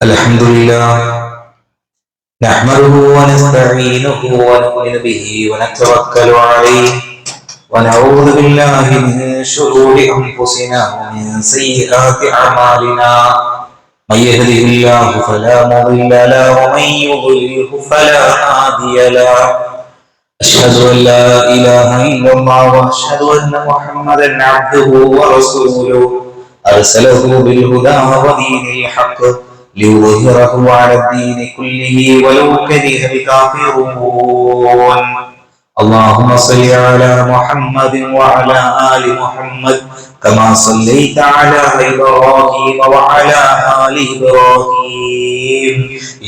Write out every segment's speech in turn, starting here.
الحمد لله نحمده ونستعينه ونؤمن به ونتوكل عليه ونعوذ بالله من شرور أنفسنا ومن سيئات أعمالنا من يهده الله فلا مضل له ومن يضلله فلا هادي له أشهد أن لا إله إلا الله وأشهد أن محمدا عبده ورسوله أرسله بالهدى ودين الحق ليظهره على الدين كله ولو كره الكافرون. اللهم صل على محمد وعلى آل محمد كما صليت على إبراهيم وعلى آل إبراهيم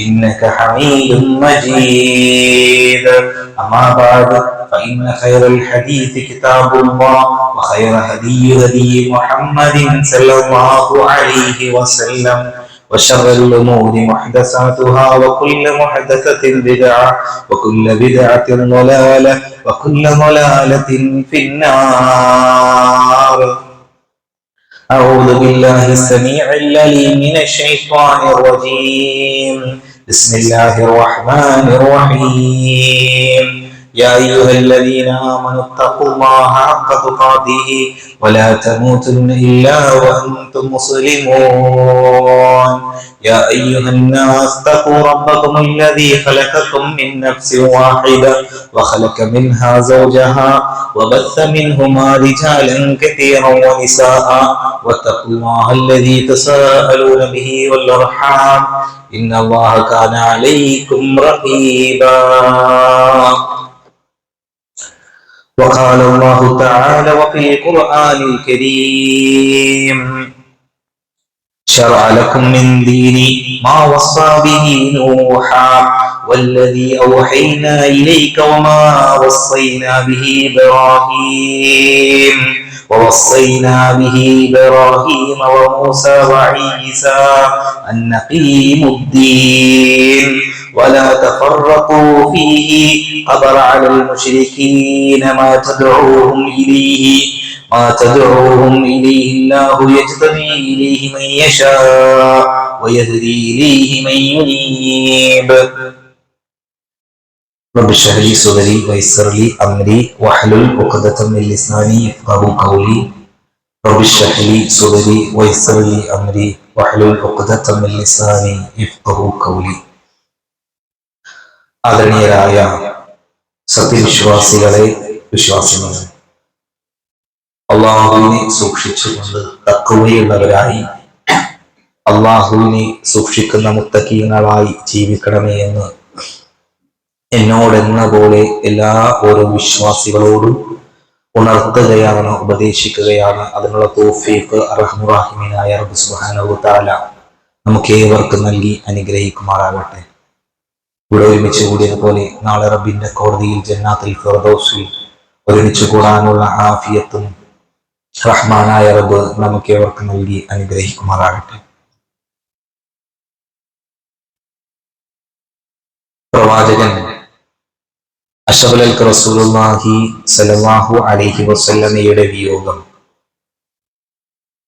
إنك حميد مجيد. أما بعد فإن خير الحديث كتاب الله وخير هدي محمد صلى الله عليه وسلم وشر الأمور محدثاتها وكل محدثة بدعة وكل بدعة ضلالة وكل ضلالة في النار. أعوذ بالله السميع العليم من الشيطان الرجيم. بسم الله الرحمن الرحيم. يا أيها الذين آمنوا اتقوا الله حق تقاته ولا تموتن إلا وأنتم مسلمون. يا أيها الناس اتقوا ربكم الذي خلقكم من نفس واحدة وخلق منها زوجها وبث منهما رجالا كثيرا ونساء واتقوا الله الذي تساءلون به والأرحام إن الله كان عليكم رقيبا. وقال الله تعالى وفي القرآن الكريم شرع لكم من ديني ما وصى به نوحا والذي أوحينا إليك وما وصينا به إبراهيم وموسى وعيسى أن أقيموا الدين ولا تفرقوا فيه قبر على المشركين ما تدعوهم إليه الله يجتبي إليه من يشاء ويهدي إليه من ينيب. رب اشرح لي صدري ويسر لي أمري واحلل عقدة من لساني يفقهوا قولي. رب اشرح لي صدري ويسر لي أمري واحلل عقدة من لساني يفقهوا قولي. ആദരണീയരായ സത്യവിശ്വാസികളെ, വിശ്വാസികളെ, അള്ളാഹുവിനെ സൂക്ഷിച്ചുകൊണ്ട് തഖ്വയുള്ളവരായി അള്ളാഹുവിനെ സൂക്ഷിക്കുന്ന മുത്തഖീങ്ങളായി ജീവിക്കണമേ എന്ന് എന്നോടെന്ന പോലെ എല്ലാ ഓരോ വിശ്വാസികളോടും ഉണർത്തുകയാണ്, ഉപദേശിക്കുകയാണ്. അതിനുള്ള തൗഫീഖ് അർഹമുർ റഹീമീനായ റബ്ബ് സുബ്ഹാനഹു വ തആല നമുക്ക് ഏവർക്കും നൽകി അനുഗ്രഹിക്കുമാറാകട്ടെ. ഇവിടെ ഒരുമിച്ച് കൂടിയതുപോലെ നാളെ റബ്ബിന്റെ കോടതിയിൽ ജന്നാത്തുൽ ഫിർദൗസിൽ ഒരുമിച്ച് കൂടാനുള്ള ആഫിയത്തും റഹ്മാനായ റബ്ബ് നമുക്ക് ഏവർക്കും നൽകി അനുഗ്രഹിക്കുമാറാകട്ടെ. പ്രവാചകൻ അഷ്റഫുൽ ഖൽഖ് റസൂലുള്ളാഹി സ്വല്ലല്ലാഹു അലൈഹി വസല്ലമയുടെ വിയോഗം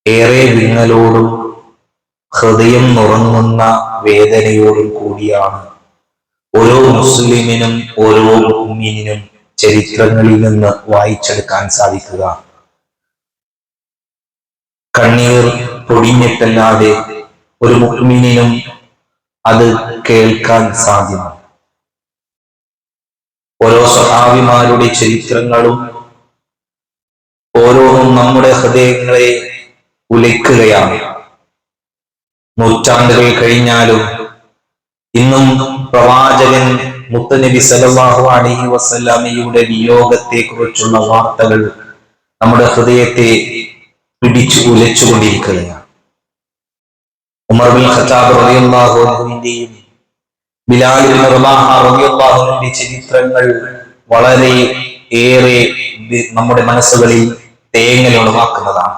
ഏറെ വിങ്ങലോടും ഹൃദയം നുറങ്ങുന്ന വേദനയോടും കൂടിയാണ് ഓരോ മുസ്ലിമിനും ഓരോ മുഅ്മിനിനും ചരിത്രങ്ങളിൽ നിന്ന് വായിച്ചെടുക്കാൻ സാധിക്കുക. കണ്ണീർ പൊടിഞ്ഞിട്ടല്ലാതെ ഒരു മുഅ്മിനിനും അത് കേൾക്കാൻ സാധ്യമല്ല. ഓരോ സ്വഹാബിമാരുടെ ചരിത്രങ്ങളും ഓരോന്നും നമ്മുടെ ഹൃദയങ്ങളെ ഉലയ്ക്കുകയാണ്. നൂറ്റാണ്ടുകൾ കഴിഞ്ഞാലും ഇന്നും പ്രവാചകൻ മുത്തനബി സല്ലല്ലാഹു അലൈഹി വസല്ലമയുടെ വിയോഗത്തെ കുറിച്ചുള്ള വാർത്തകൾ നമ്മുടെ ഹൃദയത്തെ പിടിച്ചു ഉലച്ചുകൊണ്ടിരിക്കുകയാണ്. ഉമർ ബിൻ ഖത്താബ് റളിയല്ലാഹു അൻഹുവിന്റെയും ബിലാൽ ബിൻ റബാഹ റളിയല്ലാഹു അൻഹുവിന്റെ ചരിത്രങ്ങൾ വളരെ ഏറെ നമ്മുടെ മനസ്സുകളിൽ തേങ്ങൽ ഉളവാക്കുന്നതാണ്.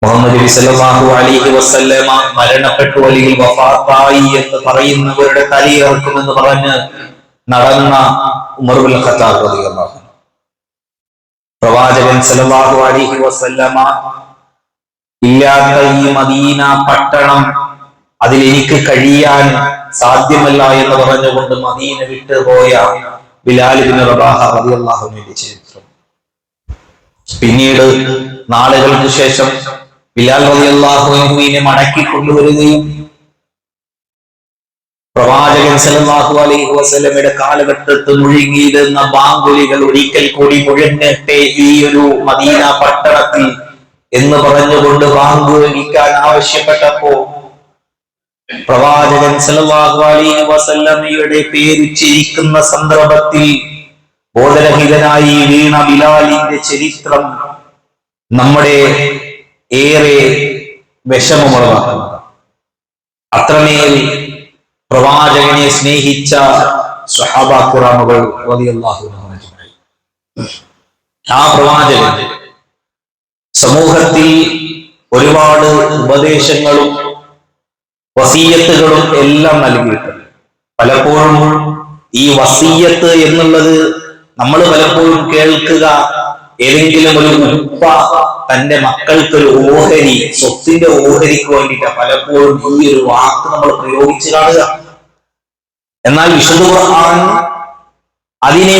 മുഹമ്മദ് നബി സല്ലല്ലാഹു അലൈഹി വസല്ലമ മരണപ്പെട്ടു അല്ലെങ്കിൽ വഫാത്തായി എന്ന് പറയുന്നവരുടെ തലയിറക്കുമെന്ന് പറഞ്ഞ് നടന്ന ഉമർ ബിൻ ഖത്താബ് റളിയല്ലാഹു അൻഹു, പ്രവാചകൻ സല്ലല്ലാഹു അലൈഹി വസല്ലമ ഇല്ലാത്ത ഈ മദീന പട്ടണം അതിൽ എനിക്ക് കഴിയാൻ സാധ്യമല്ല എന്ന് പറഞ്ഞുകൊണ്ട് മദീന വിട്ടുപോയ ബിലാൽ ഇബ്നു റബാഹ റളിയല്ലാഹു അൻഹുവിന്റെ ചരിത്രം. പിന്നീട് നാളുകൾക്ക് ശേഷം ബിലാൽ റളിയല്ലാഹു അൻഹുവിനെ മടക്കി കൊണ്ടുവരികയും പ്രവാചകൻ സല്ലല്ലാഹു അലൈഹി വസല്ലമയുടെ കാലഘട്ടത്തിൽ മുഴുകിയിരുന്ന ബാങ്കുലികൾ ഒരിക്കൽ കൂടി മുഴങ്ങട്ടെ ഈ ഒരു മദീന പട്ടണത്തിൽ എന്ന് പറഞ്ഞുകൊണ്ട് ബാങ്ക് വിളിക്കാൻ ആവശ്യപ്പെട്ടപ്പോ പ്രവാചകൻ സല്ലല്ലാഹു അലൈഹി വസല്ലമയുടെ പേരുച്ചരിക്കുന്ന സന്ദർഭത്തിൽ ബോധരഹിതനായി വീണ ബിലാലിന്റെ ചരിത്രം നമ്മുടെ ഏറെ വിഷമമുള്ളതാണ്. അത്രമേൽ പ്രവാചകനെ സ്നേഹിച്ച സ്വഹാബാ കിറാമുകൾ റളിയല്ലാഹു അൻഹും. ആ പ്രവാചകൻ സമൂഹത്തിൽ ഒരുപാട് ഉപദേശങ്ങളും വസീയത്തുകളും എല്ലാം നൽകിയിട്ടുണ്ട്. പലപ്പോഴും ഈ വസീയത്ത് എന്നുള്ളത് നമ്മൾ പലപ്പോഴും കേൾക്കുക ഏതെങ്കിലും ഒരു ഉപ്പ തന്റെ മക്കൾക്കൊരു ഓഹരി, സ്വത്തിന്റെ ഓഹരിക്ക് വേണ്ടിയിട്ട് പലപ്പോഴും ഈ ഒരു വാക്ക് നമ്മൾ പ്രയോഗിച്ചു കാണുക. എന്നാൽ വിശുദ്ധ ഖുർആൻ അതിനെ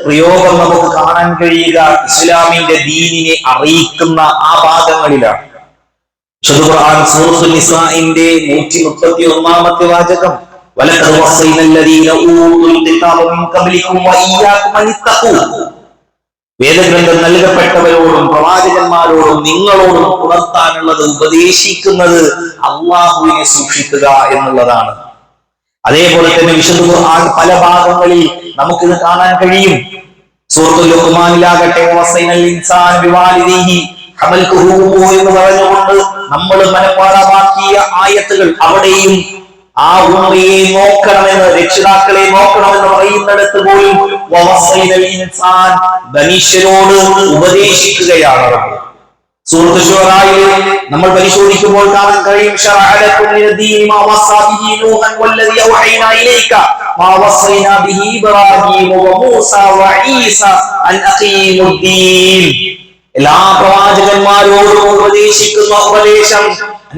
പ്രയോഗം നമുക്ക് കാണാൻ കഴിയുക ഇസ്ലാമിന്റെ ദീനിനെ അറിയിക്കുന്ന ആ ഭാഗങ്ങളിലാണ്. വിശുദ്ധ ഖുർആൻ സൂറത്തുൽ നിസാഇന്റെ 131ാമത്തെ വാചകം വലഖദ് വസ്സൈനൽ ലദീന ഊതുൽ കിതാബ മിൻ ഖബ്ലികും വഇയ്യാകും അനിത്തഖൂ, വേദഗ്രന്ഥം നൽകപ്പെട്ടവരോടും പ്രവാചകന്മാരോടും നിങ്ങളോടും ഉണർത്താനുള്ളത് ഉപദേശിക്കുന്നത് അല്ലാഹുവിനെ സൂക്ഷിക്കുക എന്നുള്ളതാണ്. അതേപോലെ തന്നെ വിശുദ്ധ ഖുർആൻ പല ഭാഗങ്ങളിൽ നമുക്കിത് കാണാൻ കഴിയും. സൂറത്തുൽ ലുഖ്മാനിലാകട്ടെ വസൈനൽ ഇൻസാന ബിവാലിദിഹി ഹമൽതുഹു എന്ന് പറഞ്ഞുകൊണ്ട് നമ്മൾ മനഃപാഠമാക്കിയ ആയത്തുകൾ, അവിടെയും ആ ഉമ്മയെ നോക്കണമെന്ന്, രക്ഷിതാക്കളെ നോക്കണമെന്ന് പറയുന്നിടത്ത് പോലും വസൈനൽ ഇൻസാൻ മനുഷ്യരോട് ഉപദേശിക്കുകയാണ്. സൂറത്ത് ശൂറായിൽ നമ്മൾ പരിശോധിക്കുമ്പോൾ കാണാൻ കഴിയും ശറഅലകും മിനദ്ദീനി മാ വസ്സാ ബിഹി നൂഹൻ വല്ലദീ ഔഹൈനാ ഇലൈക മാ വസ്സൈനാ ബിഹി ഇബ്രാഹീമ വമൂസാ വഈസ അൻ അഖീമുദ്ദീൻ. എല്ലാ പ്രവാചകന്മാരോടും ഉപദേശിക്കുന്ന ഉപദേശം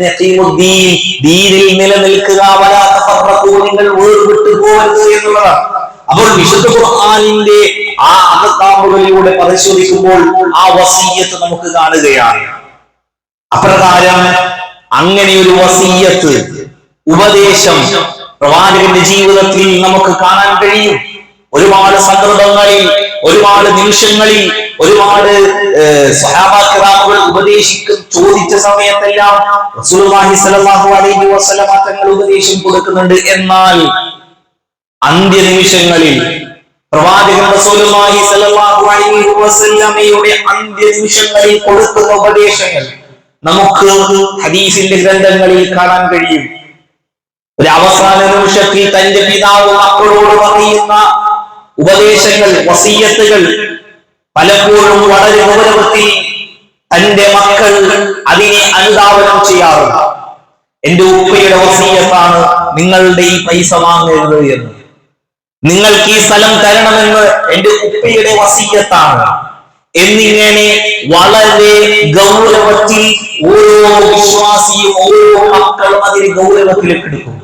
അഖീമുദ്ദീൻ, ദീനിൽ നിലനിൽക്കുക, വലാ തഫറഖൂ, നിങ്ങൾ വേർപെട്ടു പോകരുത് എന്നുള്ളതാണ്. അപ്പോൾ വിശുദ്ധ ഖുർആനിന്റെ ആ അഹ്കാമുകളിലൂടെ പരിശോധിക്കുമ്പോൾ ആ വസീയത്ത് നമുക്ക് കാണുകയാണ്. അപ്രകാരം അങ്ങനെ ഒരു വസീയത്ത്, ഉപദേശം പ്രവാചകന്റെ ജീവിതത്തിൽ നമുക്ക് കാണാൻ കഴിയും. ഒരുപാട് സന്ദർഭങ്ങളിൽ, ഒരുപാട് നിമിഷങ്ങളിൽ, ഒരുപാട് സ്വഹാബാ കിറാമുകൾ ചോദിച്ച സമയത്തെല്ലാം റസൂലുള്ളാഹി സ്വല്ലല്ലാഹു അലൈഹി വസല്ലമ തങ്ങൾ ഉപദേശം കൊടുക്കുന്നുണ്ട്. എന്നാൽ അന്ത്യനിമിഷങ്ങളിൽ പ്രവാചകൻ റസൂലുള്ളാഹി സ്വല്ലല്ലാഹു അലൈഹി വസല്ലമയുടെ അന്ത്യനിമിഷങ്ങളിൽ കൊടുക്കുന്ന ഉപദേശങ്ങൾ നമുക്ക് ഹദീസിന്റെ ഗ്രന്ഥങ്ങളിൽ കാണാൻ കഴിയും. ഒരു അവസാന നിമിഷത്തിൽ തന്റെ പിതാവ് മക്കളോട് പറയുന്ന ഉപദേശങ്ങൾ, വസീയത്തുകൾ പലപ്പോഴും വളരെ ഗൗരവത്തിൽ തന്റെ മക്കൾ അതിനെ അനുധാവനം ചെയ്യാറുണ്ട്. എന്റെ ഉപ്പയുടെ വസീയത്താണ് നിങ്ങളുടെ ഈ പൈസ വാങ്ങരുത് എന്ന്, നിങ്ങൾക്ക് ഈ സ്ഥലം തരണമെന്ന് എന്റെ ഉപ്പയുടെ വസീയത്താണ് എന്നിങ്ങനെ വളരെ ഗൗരവത്തിൽ ഓരോ വിശ്വാസിയും ഓരോ മക്കളും അതിന് ഗൗരവത്തിലേക്ക് എടുക്കും.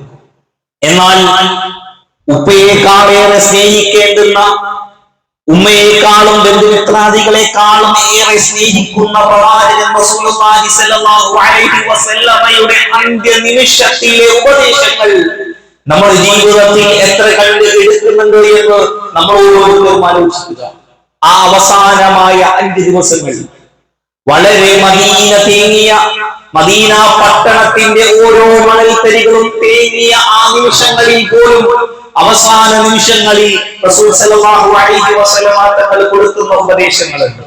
എന്നാൽ ഉപ്പയെക്കാളേറെ സ്നേഹിക്കേണ്ടുന്ന, ഉമ്മയെക്കാളും ബന്ധുമിത്രാദികളെക്കാളും ഏറെ സ്നേഹിക്കുന്ന പ്രവാചകൻ റസൂലുള്ളാഹി സ്വല്ലല്ലാഹു അലൈഹി വസല്ലമയുടെ അന്ത്യനിമിഷത്തിലെ ഉപദേശങ്ങൾ നമ്മുടെ ജീവിതത്തിൽ എത്ര കണ്ട് എടുക്കുന്നുണ്ട് എന്ന് നമ്മൾ ഓരോരുത്തരും ആലോചിക്കുക. ആ അവസാനമായ 5 ദിവസങ്ങൾ വളരെ മദീന തേങ്ങിയ, മദീന പട്ടണത്തിന്റെ ഓരോ മണൽത്തരികളും തേങ്ങിയ ആ നിമിഷങ്ങളിൽ പോലും അവസാന നിമിഷങ്ങളിൽ റസൂൽ സല്ലല്ലാഹു അലൈഹി വസല്ലമ തങ്ങൾ കൊടുക്കുന്ന ഉപദേശങ്ങളുണ്ട്.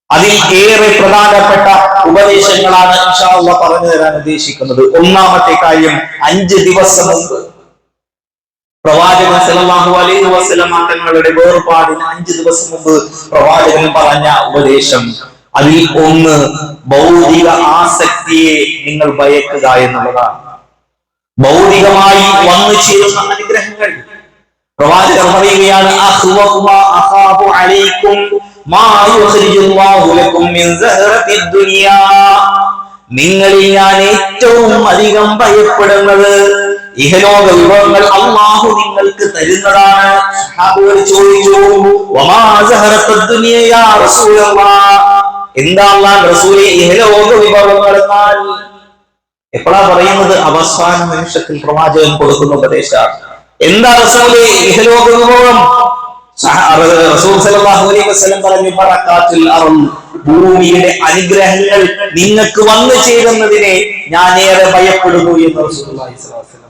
അതിൽ ഏറെ പ്രധാനപ്പെട്ട ഉപദേശങ്ങളാണ് ഇൻഷാ അല്ലാഹ് പറഞ്ഞു തരാൻ ഉദ്ദേശിക്കുന്നത്. ഒന്നാമത്തെ കാര്യം, 5 ദിവസം മുമ്പ് പ്രവാചകൻ സല്ലല്ലാഹു അലൈഹി വസല്ലമ തങ്ങളുടെ വേർപാടിന് 5 ദിവസം മുമ്പ് പ്രവാചകൻ പറഞ്ഞ ഉപദേശം, അതിൽ ഒന്ന് ഭൗതിക ആസക്തിയെ നിങ്ങൾ ഭയക്കുക എന്നുള്ളതാണ്. ഭൗതികമായി വന്നു ചേരുന്ന അനുഗ്രഹങ്ങൾ പ്രവാചകർ പറയുകയാണ്, നിങ്ങളിൽ ഞാൻ ഏറ്റവും അധികം ഭയപ്പെടുന്നത് ഇഹലോക വിഭവങ്ങൾ അല്ലാഹു നിങ്ങൾക്ക് തരുന്നതാണ്. സഹാബികൾ ചോദിച്ചു, വമാ സഹറത്തുദ് ദുനിയ യാ റസൂലല്ലാഹ്, എന്താ അല്ലാഹുവിന്റെ റസൂലേ ഇഹലോക വിഭവങ്ങൾ എന്നാൽ? എപ്പോഴാ പറയുന്നത്? അവസാന നിമിഷത്തിൽ പ്രവാചകൻ കൊടുക്കുന്ന ഉപദേശമാണ്. എന്താ റസൂലേ ഇഹലോക വിഭവം? റസൂൽ സല്ലല്ലാഹു അലൈഹി വസല്ലം പറഞ്ഞു, ബറകാത്തുൽ അർദ്, ഭൂമിയുടെ അനുഗ്രഹങ്ങൾ നിങ്ങൾക്ക് വന്നു ചേരുന്നതിനെ ഞാൻ ഏറെ ഭയപ്പെടുന്നു എന്ന് റസൂലുള്ളാഹി സ്വല്ലല്ലാഹു അലൈഹി വസല്ലം.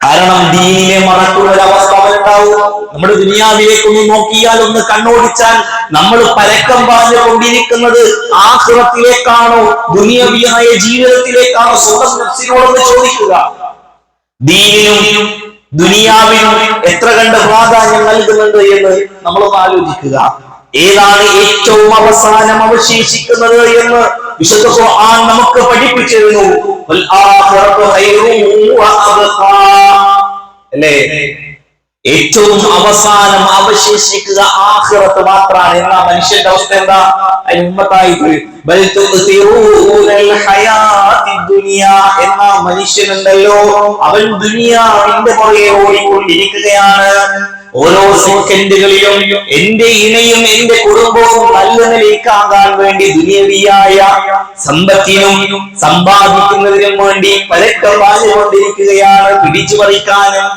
കാരണം ദീനിനെ മറക്കുന്ന ഒരു അവസ്ഥ ഉണ്ടാവും. നമ്മുടെ ദുനിയാവിലേക്കൊന്ന് നോക്കിയാൽ, ഒന്ന് കണ്ണോടിച്ചാൽ നമ്മൾ പരക്കം പാഞ്ഞുകൊണ്ടിരിക്കുന്നത് ആഖിറത്തിലേക്കാണോ ദുനിയവിയായ ജീവിതത്തിലേക്കാണോ? സ്വന്തം നഫ്സിനോടൊന്ന് ചോദിക്കുക. ദീനിനും ദുനിയാവിനും എത്ര കണ്ട് പ്രാധാന്യം നൽകുന്നുണ്ട് എന്ന് നമ്മളൊന്ന് ആലോചിക്കുക. ഏതാണ് ഏറ്റവും അവസാനം അവശേഷിക്കുന്നത് എന്ന് വിശുദ്ധ ഖുർആൻ നമുക്ക് പഠിപ്പിച്ചിരുന്നു. അല്ലേ? ഏറ്റവും അവസാനം അവശേഷിക്കുക ആഖിറത്ത് മാത്രമാണ്. എന്നാ മനുഷ്യന്റെ അവസ്ഥ എന്താ? എന്നാ മനുഷ്യനുണ്ടല്ലോ, അവൻ ദുനിയാവിന്റെ പുറകെ ഓടിക്കൊണ്ടിരിക്കുകയാണ്. ഓരോ സെക്കൻഡുകളിലും എന്റെ ഇണയും എന്റെ കുടുംബവും നല്ല നിലയ്ക്കാകാൻ വേണ്ടി ദുനിയവിയായ സമ്പത്തിനും സമ്പാദിക്കുന്നതിനും വേണ്ടി പരക്കം പാഞ്ഞുകൊണ്ടിരിക്കുകയാണ്, പിടിച്ചു പറിക്കാനും.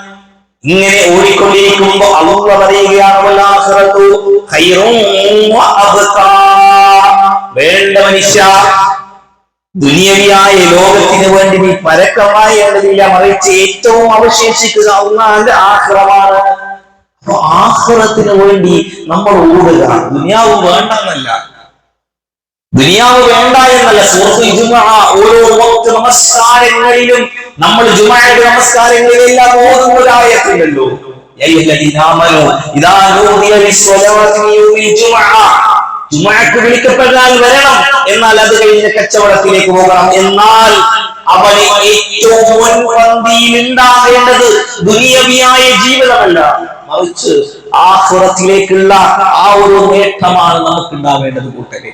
ഇങ്ങനെ ഓടിക്കൊണ്ടിരിക്കുമ്പോ അല്ലാഹു പറയുകയാണ്, വേണ്ട മനുഷ്യ, ദുനിയവിയായ ലോകത്തിന് വേണ്ടി നീ പരക്കമായേണ്ടതില്ല, മറിച്ച് ഏറ്റവും അവശേഷിക്കുക അല്ലാഹുവിന്റെ ആഖിറമാണ്. അപ്പൊ ആഖിറത്തിന് വേണ്ടി നമ്മൾ ഓടുക. ദുനിയാവ് വേണ്ടെന്നല്ല, ദുനിയാവ് വേണ്ട എന്നല്ല. സൂറത്തുൽ ജുമുഅ ഓരോ വക്ത് നമസ്കാരങ്ങളിലും നമ്മൾ ജുമുഅയുടെ നമസ്കാരങ്ങളിലെല്ലാം ഓതുന്ന ഒരു ആയത്തുണ്ടല്ലോ, ജുമുഅക്ക് വിളിക്കപ്പെടാൻ വരണം, എന്നാൽ അത് കഴിഞ്ഞ് കച്ചവടത്തിലേക്ക് പോകണം. എന്നാൽ അവന് ഏറ്റവും മുൻപന്തിയിൽ ഉണ്ടാകേണ്ടത് ദുനിയവിയായ ജീവിതമല്ല, മറിച്ച് ആഖിറത്തിലേക്കുള്ള ആ ഒരു നേട്ടമാണ് നമുക്ക് ഉണ്ടാവേണ്ടത്. കൂട്ടരെ,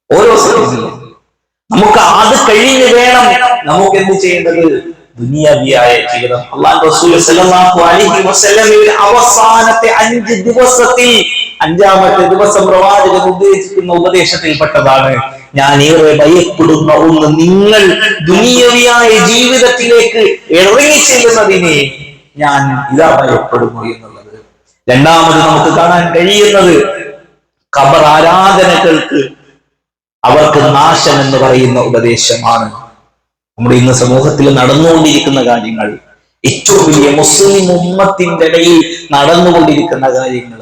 ഓരോ സമയത്തിലും നമുക്ക് അത് കഴിഞ്ഞ് വേണം നമുക്ക് എന്ത് ചെയ്യേണ്ടത്? ദുനിയാവിയായ ജീവിതം. അല്ലാഹു റസൂൽ സല്ലല്ലാഹു അലൈഹി വസല്ലമയുടെ അവസാനത്തെ 5 ദിവസത്തിൽ 5ാമത്തെ ദിവസം പ്രവാചകൻ ഉദ്ദേശിക്കുന്ന ഉപദേശത്തിൽപ്പെട്ടതാണ്, ഞാൻ ഏറെ ഭയപ്പെടുന്ന ഒന്ന്, നിങ്ങൾ ദുനിയാവിയായ ജീവിതത്തിലേക്ക് ഇറങ്ങിച്ചെല്ലുന്നതിനെ ഞാൻ ഇതാ ഭയപ്പെടുന്നു എന്നുള്ളത്. രണ്ടാമത് നമുക്ക് കാണാൻ കഴിയുന്നത് ഖബർ ആരാധനകൾക്ക് അവർക്ക് നാശം എന്ന് പറയുന്ന ഉപദേശമാണ്. നമ്മുടെ ഇന്ന് സമൂഹത്തിൽ നടന്നുകൊണ്ടിരിക്കുന്ന കാര്യങ്ങൾ, ഏറ്റവും വലിയ മുസ്ലിം ഉമ്മത്തിന്റെ ഇടയിൽ നടന്നുകൊണ്ടിരിക്കുന്ന കാര്യങ്ങൾ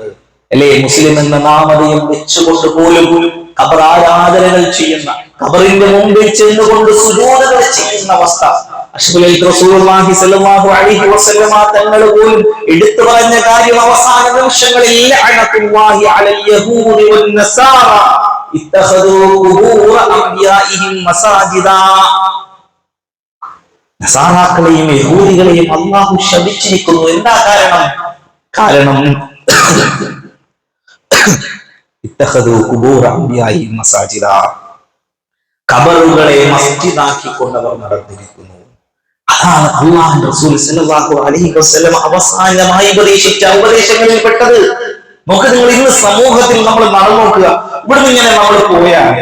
അല്ലേ? മുസ്ലിം എന്ന നാമധേയം വെച്ചുകൊണ്ട് പോലും ഖബർ ആരാധനകൾ ചെയ്യുന്ന, ഖബറിന്റെ മുമ്പിൽ ചെന്നുകൊണ്ട് സുജൂദുകൾ ചെയ്യുന്ന അവസ്ഥ. റസൂലുള്ളാഹി സ്വല്ലല്ലാഹു അലൈഹി വസല്ലമ തങ്ങൾ പോലും എടുത്തു പറഞ്ഞ കാര്യം അവസാന നിമിഷങ്ങളിൽ, ലഅനത്തുല്ലാഹി അലൽ യഹൂദി വൻ നസാറ ഇത്തഖദൂ ഖുബൂറ അംബിയാഇഹിം മസാജിദ. നസാറാക്കളെയും യഹൂദികളെയും അല്ലാഹു ശപിച്ചിരിക്കുന്നു. എന്താ കാരണം? ഇത്തഖദൂ ഖുബൂറ അംബിയാഇഹിം മസാജിദ, ഖബറുകളെ മസ്ജിദാക്കിക്കൊണ്ടവർ നടന്നിരിക്കുന്നു. അതാണ് അല്ലാഹുവിന്റെ റസൂൽ സല്ലല്ലാഹു അലൈഹി വസല്ലം അവസാനമായി ഉപദേശിച്ച ഉപദേശങ്ങളിൽ പെട്ടത്. നോക്ക്, നിങ്ങൾ ഇന്ന് സമൂഹത്തിൽ നമ്മൾ നടന്നു നോക്കുക. ഇവിടുന്ന് ഇങ്ങനെ നമ്മൾ പോയാൽ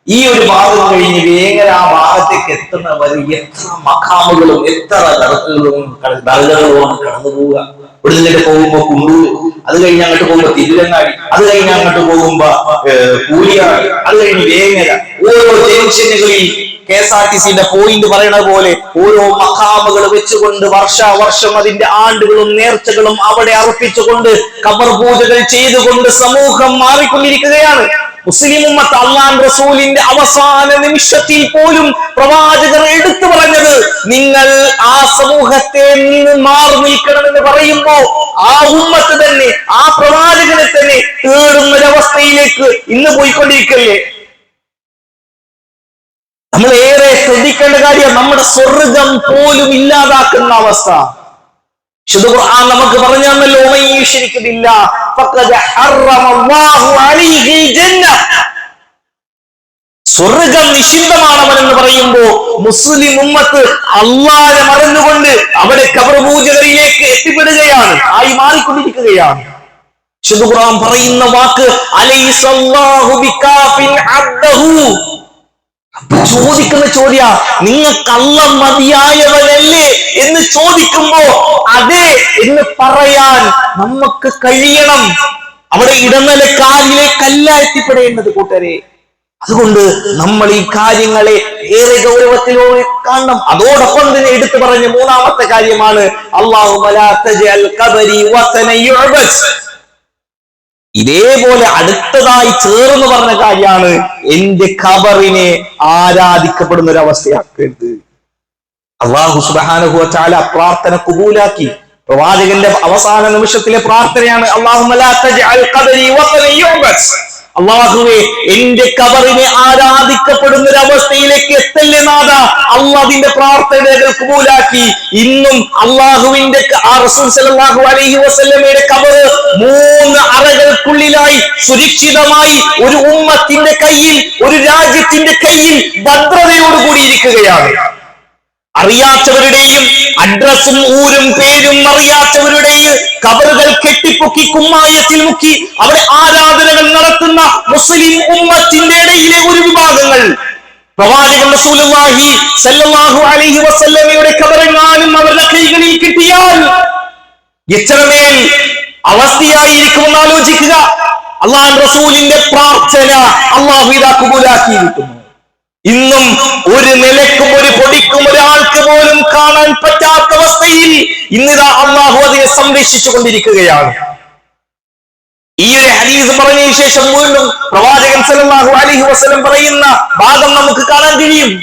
ഈ ഒരു ഭാഗം കഴിഞ്ഞ് വേഗം ആ ഭാഗത്തേക്ക് എത്തുന്നവരെ എത്ര മഖാമുകളും എത്ര ദർഗകളും കടന്നു പോവുക. ഇവിടുന്ന് പോകുമ്പോ കുണ്ടൂർ, അത് കഴിഞ്ഞ് അങ്ങോട്ട് പോകുമ്പോ തിരുവങ്ങാടി, അത് കഴിഞ്ഞ് അങ്ങോട്ട് പോകുമ്പോ കൂലിയാട്, അത് കഴിഞ്ഞ് വേങ്ങര. ഓരോ ജംഗ്ഷനുകളിൽ KSRTCന്റെ പോയിന്റ് പറയുന്നത് പോലെ ഓരോ മഖാമുകൾ വെച്ചുകൊണ്ട് വർഷാവർഷം അതിന്റെ ആണ്ടുകളും നേർച്ചകളും അവിടെ അർപ്പിച്ചുകൊണ്ട് ഖബർ പൂജകൾ ചെയ്തുകൊണ്ട് സമൂഹം മാറിക്കൊണ്ടിരിക്കുകയാണ്. മുസ്ലിം ഉമ്മത്ത് അല്ലാഹുവിന്റെ റസൂലിന്റെ അവസാന നിമിഷത്തിൽ പോലും പ്രവാചകർ എടുത്തു പറഞ്ഞത്, നിങ്ങൾ ആ സമൂഹത്തെ നിന്ന് മാറി നിൽക്കണമെന്ന് പറയുമ്പോ ആ ഉമ്മത്ത് തന്നെ, ആ പ്രവാചകനെ തന്നെ തേടുന്നൊരവസ്ഥയിലേക്ക് ഇന്ന് പോയിക്കൊണ്ടിരിക്കല്ലേ? നമ്മൾ ഏറെ ശ്രദ്ധിക്കേണ്ട കാര്യം, നമ്മുടെ സ്വർഗം പോലും ഇല്ലാതാക്കുന്ന അവസ്ഥ. വിശുദ്ധ ഖുർആൻ നമുക്ക് പറഞ്ഞു തന്നല്ലോ, മയ്യുശ്രിക് ബില്ലാഹ് ഫഖദ് ഹറമല്ലാഹു അലൈഹിൽ ജന്ന. സ്വർഗം നിഷിദ്ധമാണവനെന്ന് പറയുമ്പോ മുസ്ലിം ഉമ്മത്ത് അള്ളാഹനെ മറന്നുകൊണ്ട് അവിടെ ഖബർ പൂജകളിലേക്ക് എത്തിപ്പെടുകയാണ്, ആയി മാറിക്കൊണ്ടിരിക്കുകയാണ്. വിശുദ്ധ ഖുർആൻ പറയുന്ന വാക്ക് അലൈസല്ലാഹു ബികാഫിൻ അബ്ദഹു. ചോദിക്കുന്ന ചോദ്യ, നിങ്ങൾക്ക് അല്ലാഹ് മതിയായവനല്ലേ എന്ന് ചോദിക്കുമ്പോ അതെ എന്ന് പറയാൻ നമുക്ക് കഴിയണം. അവിടെ ഇടനിലക്കാരിലേക്കല്ല എത്തിപ്പെടേണ്ടത് കൂട്ടരെ. അതുകൊണ്ട് നമ്മൾ ഈ കാര്യങ്ങളെ ഏറെ ഗൗരവത്തിലൂടെ കാണണം. അതോടൊപ്പം തന്നെ എടുത്തു പറഞ്ഞ മൂന്നാമത്തെ കാര്യമാണ് അല്ലാഹുമ്മ ലാ തജ്അൽ ഖബരി വസനൻ യുഅബദ്. ഇതേപോലെ അടുത്തതായി ചേർന്ന് പറഞ്ഞ കാര്യമാണ് എന്റെ ഖബറിനെ ആരാധിക്കപ്പെടുന്ന ഒരു അവസ്ഥയാക്കരുത്. അല്ലാഹു സുബ്ഹാനഹു വ തആല പ്രാർത്ഥന ഖബൂലാക്കി. പ്രവാചകന്റെ അവസാന നിമിഷത്തിലെ പ്രാർത്ഥനയാണ് അല്ലാഹുമ്മ ലാ തജ്അൽ ഖബരി വസനൻ യുഅബദ്. അള്ളാഹുവേ, എന്റെ ഖബറിനെ ആരാധിക്കപ്പെടുന്ന ഒരു അവസ്ഥയിലേക്ക് എത്തല്ലേ നാഥ. അള്ളാഹുവിന്റെ പ്രാർത്ഥനകൾ ഖബൂലാക്കി. ഇന്നും അള്ളാഹുവിന്റെ റസൂൽ സല്ലല്ലാഹു അലൈഹി വസല്ലമയുടെ ഖബർ 3 അറകൾക്കുള്ളിലായി സുരക്ഷിതമായി ഒരു ഉമ്മത്തിന്റെ കയ്യിൽ, ഒരു രാജ്യത്തിന്റെ കയ്യിൽ ഭദ്രതയോട് കൂടിയിരിക്കുകയാണ്. അറിയാത്തവരുടെയും അഡ്രസ്സും ഊരും പേരും അറിയാത്തവരുടെയും ഖബറുകൾ കെട്ടിപ്പൊക്കി കുമ്മായത്തിൽ മുക്കി അവിടെ ആരാധനകൾ നടത്തുന്ന മുസ്ലിം ഉമ്മത്തിന്റെ ഇടയിലെ ഒരു വിഭാഗങ്ങൾ പ്രവാചകൻ റസൂലുള്ളാഹി സ്വല്ലല്ലാഹു അലൈഹി വസല്ലമയുടെ ഖബറെങ്ങാനും അവരുടെ കൈകളിൽ കിട്ടിയാൽ എത്രമേൽ അവസ്ഥയായിരിക്കുമെന്ന് ആലോചിക്കുക. അല്ലാഹുവിന്റെ റസൂലിന്റെ പ്രാർത്ഥന അല്ലാഹു ഇതാ ഖബൂലാക്കിയിരിക്കുന്നു. ഇന്നും ഒരു നിലക്കും ഒരു പൊടിക്കും ഒരാൾക്ക് പോലും കാണാൻ പറ്റാത്ത അവസ്ഥയിൽ ഇന്നിതാ അള്ളാഹു അതിനെ സംരക്ഷിച്ചു കൊണ്ടിരിക്കുകയാണ്. ഈ ഒരു ഹദീസ് പറഞ്ഞതിന് ശേഷം വീണ്ടും പ്രവാചകൻ സല്ലല്ലാഹു അലൈഹി വസല്ലം പറയുന്ന ഭാഗം നമുക്ക് കാണാൻ കഴിയും.